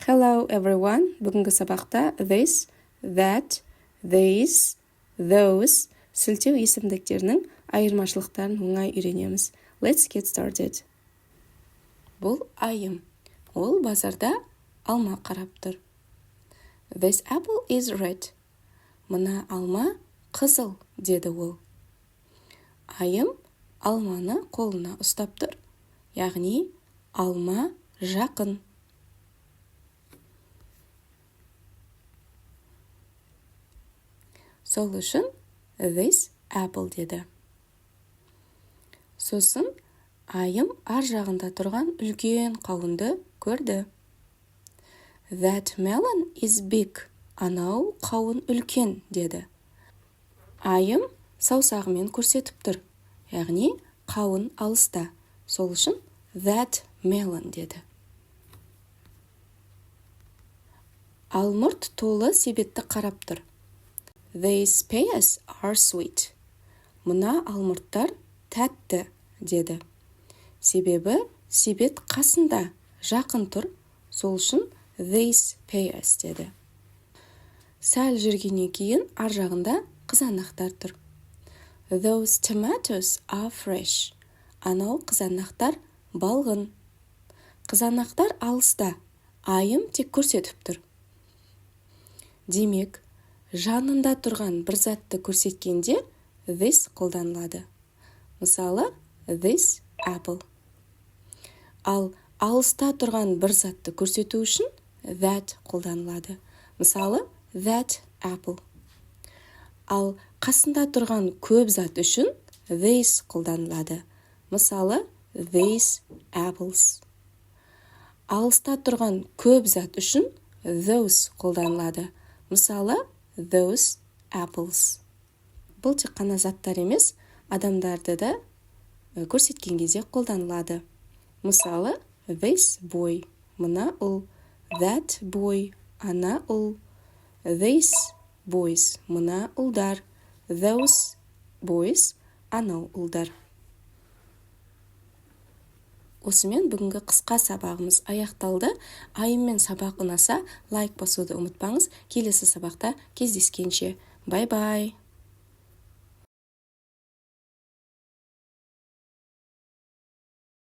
Hello everyone. Бүгінгі сабақта this, that, these, those сілтеу есімдіктерінің айырмашылықтарын оңай үйренеміз. Let's get started. Бұл айым. Ол базарда алма қарап тұр. This apple is red. Мына алма қызыл, деді ол. Айым алманы қолына ұстап тұр. Яғни алма жақын. Сол үшін this apple деді. Сосын айым ар жағында тұрған үлкен қауынды көрді. That melon is big. Анау қауын үлкен, деді. Айым саусағымен көрсетіп тұр. Яғни қауын алыста. Сол үшін that melon деді. Алмұрт толы себетті қарап тұр. These pears are sweet. Мына алмұрттар тәтті, деді. Себебі себет қасында, жақын тұр. Сол үшін these pears деді. Сәл жүргеннен кейін ар жағында қызанақтар тұр. Those tomatoes are fresh. Анау қызанақтар балғын. Қызанақтар алыста, айым тек көрсетіп тұр. Демек, жанында тұрған бір затты көрсеткенде this қолданылады. Мысалы, this apple. Ал алыста тұрған бір затты көрсету үшін that қолданылады. Мысалы, that apple. Ал қасында тұрған көп зат үшін these қолданылады. Мысалы, these apples. Алыста тұрған көп зат үшін those қолданылады. Мысалы, those apples. Бұл тек қана заттар емес, адамдарды да көрсеткен кезде қолданылады. Мысалы, this boy, мына ұл, that boy, ана ұл, these boys, мына ұлдар, those boys, анау ұлдар. Осымен бүгінгі қысқа сабағымыз аяқталды. Айыммен сабақ ұнаса, лайк басуды ұмытпаңыз. Келесі сабақта кездескенше. Бай-бай!